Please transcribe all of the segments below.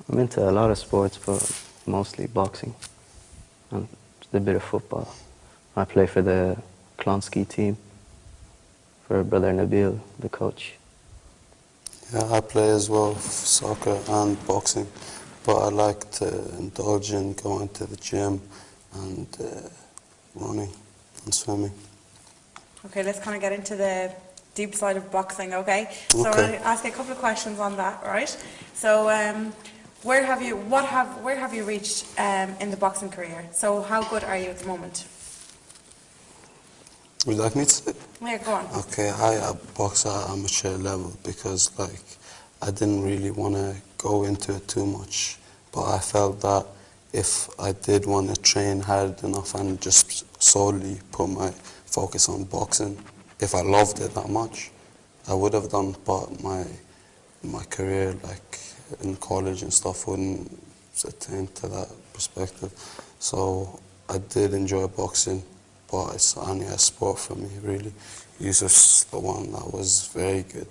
I'm into a lot of sports, but mostly boxing and a bit of football. I play for the Klonsky team, for Brother Nabil, the coach. Yeah, I play as well, soccer and boxing, but I like to indulge in going to the gym and running and swimming. Okay, let's kind of get into the deep side of boxing, okay? So I'm going to ask you a couple of questions on that, right? So where have you reached in the boxing career? So how good are you at the moment? Would you like me to say? Yeah, go on. Okay, I box at amateur level because I didn't really want to go into it too much, but I felt that if I did want to train hard enough and just solely put my focus on boxing, if I loved it that much, I would have done, but my career in college and stuff wouldn't attain to that perspective. So I did enjoy boxing, but it's only a sport for me, really. Yusuf's the one that was very good,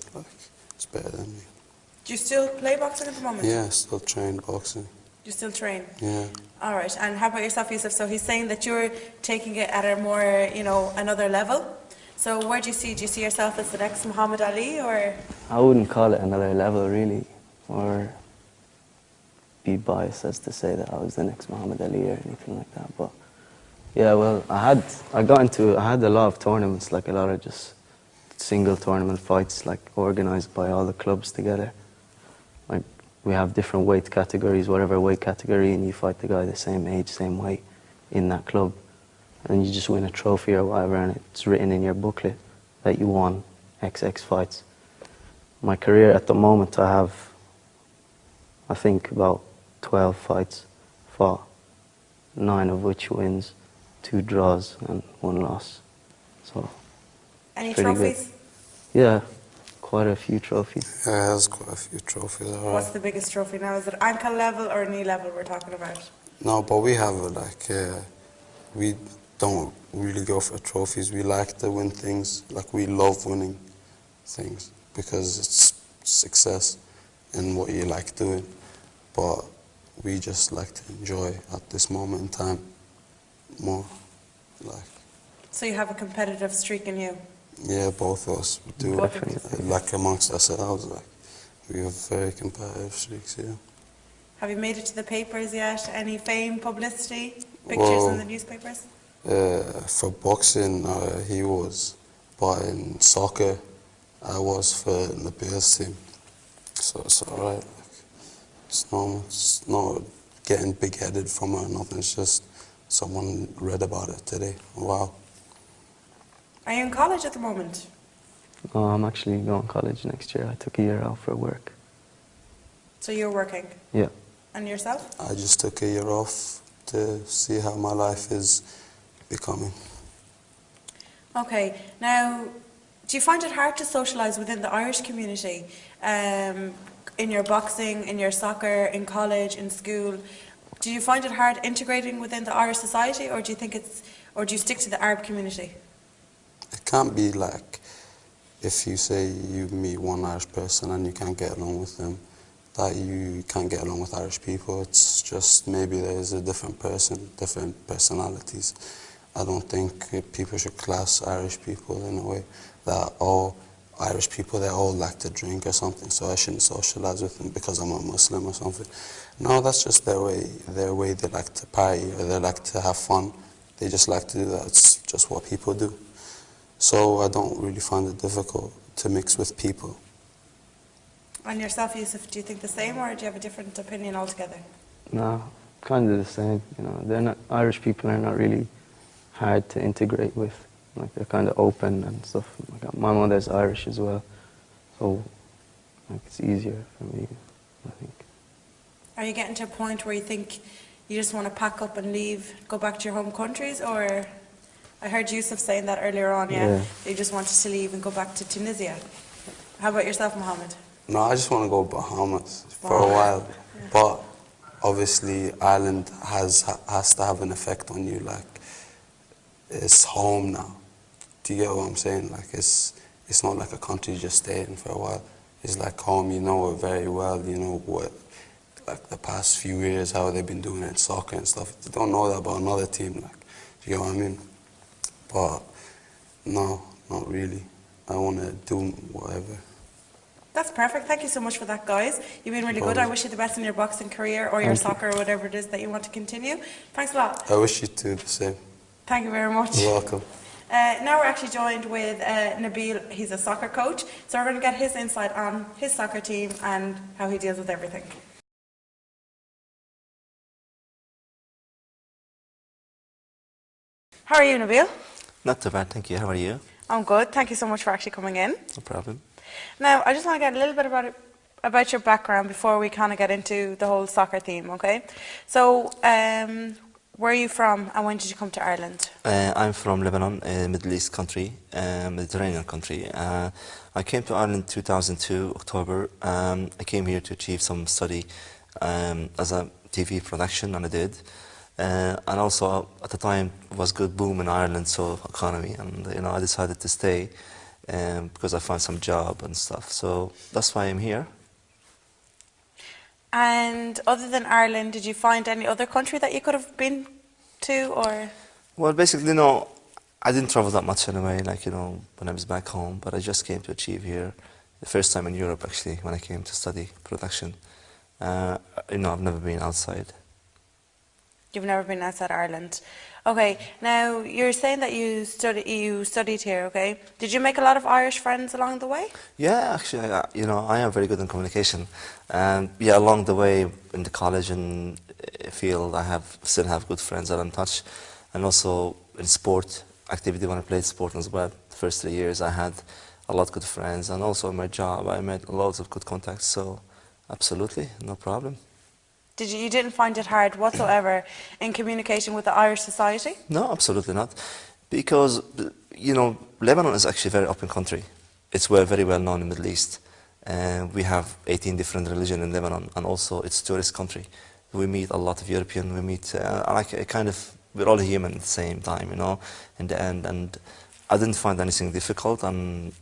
it's better than me. Do you still play boxing at the moment? Yeah, I still train boxing. You still train? Yeah. All right, and how about yourself, Yusuf? So he's saying that you're taking it at a more, another level. So where do you see yourself as the next Muhammad Ali, or? I wouldn't call it another level, really, or be biased as to say that I was the next Muhammad Ali or anything like that. But yeah, well, I had a lot of tournaments, like a lot of just single tournament fights, like organized by all the clubs together. Like we have different weight categories, whatever weight category, and you fight the guy the same age, same weight in that club. And you just win a trophy or whatever, and it's written in your booklet that you won XX fights. My career at the moment, I have, I think, about 12 fights fought, 9 of which wins, 2 draws and 1 loss. So any trophies? Good. Yeah, quite a few trophies. Yeah, there's quite a few trophies. Right. What's the biggest trophy now? Is it ankle level or knee level we're talking about? No, but we have we don't really go for trophies. We like to win things. We love winning things because it's success in what you like doing. But we just like to enjoy at this moment in time more. So you have a competitive streak in you? Yeah, both of us do. Amongst ourselves, we have very competitive streaks, yeah. Have you made it to the papers yet? Any fame, publicity, pictures in the newspapers? For boxing, he was, but in soccer, I was for Nabil's team. So it's alright. It's not getting big-headed from it or nothing. It's just someone read about it today. Wow. Are you in college at the moment? No, I'm actually going to college next year. I took a year out for work. So you're working? Yeah. And yourself? I just took a year off to see how my life is becoming. Okay. Now, do you find it hard to socialise within the Irish community? In your boxing, in your soccer, in college, in school? Do you find it hard integrating within the Irish society, or do you think or do you stick to the Arab community? It can't be if you say you meet one Irish person and you can't get along with them, that you can't get along with Irish people. It's just maybe there's a different person, different personalities. I don't think people should class Irish people in a way that all Irish people, they all like to drink or something, so I shouldn't socialise with them because I'm a Muslim or something. No, that's just their way they like to party or they like to have fun. They just like to do that. It's just what people do. So I don't really find it difficult to mix with people. And yourself, Yusuf, do you think the same, or do you have a different opinion altogether? No, kind of the same. Irish people are not really hard to integrate with. They're kind of open and stuff. My mother's Irish as well, so it's easier for me, I think. Are you getting to a point where you think you just want to pack up and leave, go back to your home countries, or I heard Yusuf saying that earlier on, yeah. You just wanted to leave and go back to Tunisia. How about yourself, Mohammed? No, I just want to go Bahamas for a while, but obviously Ireland has to have an effect on you. It's home now. Do you get what I'm saying? It's not like a country you just stay in for a while. It's like home. You know it very well. You know what like the past few years, how they've been doing it in soccer and stuff. They don't know that about another team, like, you know what I mean? But no, not really. I want to do whatever. That's perfect. Thank you so much for that, guys. You've been really good. I wish you the best in your boxing career or your soccer or whatever it is that you want to continue. Thanks a lot. I wish you too the same. Thank you very much. You're welcome. Now we're actually joined with Nabil. He's a soccer coach. So we're going to get his insight on his soccer team and how he deals with everything. How are you, Nabil? Not too bad, thank you. How are you? I'm good. Thank you so much for actually coming in. No problem. Now, I just want to get a little bit about your background before we kind of get into the whole soccer theme, okay? So, where are you from and when did you come to Ireland? I'm from Lebanon, a Middle East country, Mediterranean country. I came to Ireland in 2002, October. I came here to achieve some study as a TV production, and I did. And also, at the time, it was good boom in Ireland, so economy, and I decided to stay because I found some job and stuff. So that's why I'm here. And other than Ireland, did you find any other country that you could have been to, or? Well, basically, no, I didn't travel that much anyway, like, when I was back home, but I just came to achieve here. The first time in Europe, actually, when I came to study production. I've never been outside. You've never been outside Ireland. Okay, now you're saying that you studied here, okay? Did you make a lot of Irish friends along the way? Yeah, actually, I am very good in communication. And yeah, along the way in the college and field, still have good friends that I'm in touch. And also in sport activity, when I played sport as well, the first 3 years I had a lot of good friends. And also in my job, I made lots of good contacts. So absolutely, no problem. You didn't find it hard whatsoever in communication with the Irish society? No, absolutely not. Because, Lebanon is actually a very open country. It's very well known in the Middle East. We have 18 different religions in Lebanon, and also it's a tourist country. We meet a lot of European, we're all human at the same time, in the end. And I didn't find anything difficult, and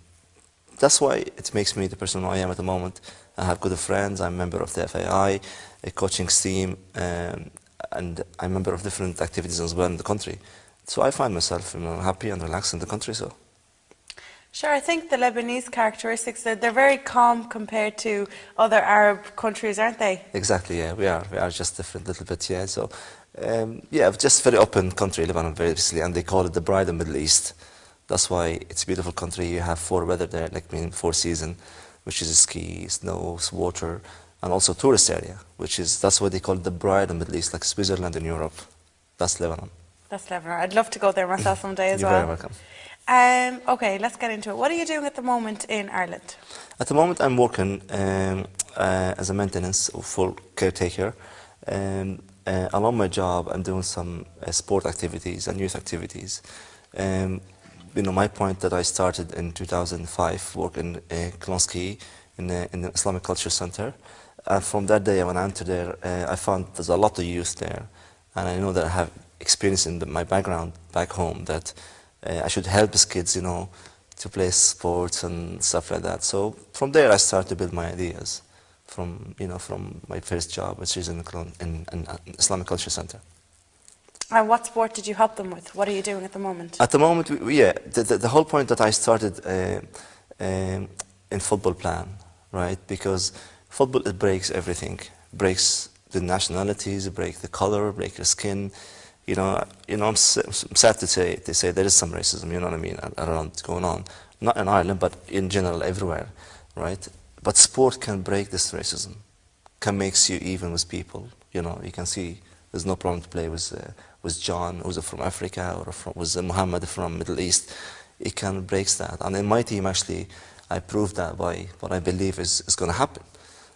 that's why it makes me the person I am at the moment. I have good friends. I'm a member of the FAI, a coaching team, and I'm a member of different activities as well in the country. So I find myself happy and relaxed in the country. So. Sure, I think the Lebanese characteristics, they're very calm compared to other Arab countries, aren't they? Exactly, yeah, we are just different a little bit, yeah. So, just very open country, Lebanon, very basically, and they call it the bride of the Middle East. That's why it's a beautiful country. You have 4 weather there, 4 seasons, which is ski, snow, water, and also tourist area, that's why they call it the bride of the Middle East, like Switzerland in Europe. That's Lebanon. That's Lebanon. I'd love to go there myself someday as well. You're very welcome. Okay, let's get into it. What are you doing at the moment in Ireland? At the moment, I'm working as a maintenance or full caretaker. Along my job, I'm doing some sport activities and youth activities. My point that I started in 2005 working in Klonsky in the Islamic Culture Center. And from that day when I entered there, I found there's a lot of youth there. And I know that I have experience in my background back home that I should help these kids, to play sports and stuff like that. So from there I started to build my ideas from my first job, which is in Islamic Culture Center. And what sport did you help them with? What are you doing at the moment? At the moment, the whole point that I started in football plan, right? Because football, it breaks everything. Breaks the nationalities, breaks the color, breaks your skin. I'm sad to say there is some racism, you know what I mean, around going on. Not in Ireland, but in general everywhere, right? But sport can break this racism, can make you even with people. You can see there's no problem to play with John, who's from Africa, or with Muhammad from Middle East. It can break that. And in my team, actually, I proved that by what I believe is going to happen.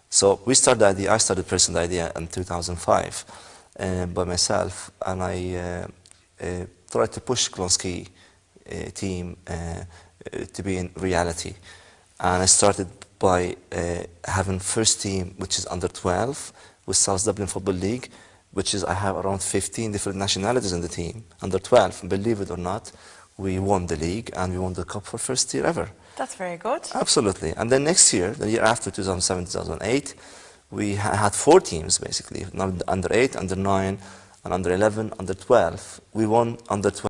So we started the idea, I started personal idea in 2005 by myself, and I tried to push Klonsky team to be in reality. And I started by having first team, which is under 12, with South Dublin Football League, I have around 15 different nationalities in the team, under 12. Believe it or not, we won the league and we won the cup for first year ever. That's very good. Absolutely. And then next year, the year after, 2007, 2008, we had 4 teams basically, under 8, under 9, and under 11, under 12. We won under 12.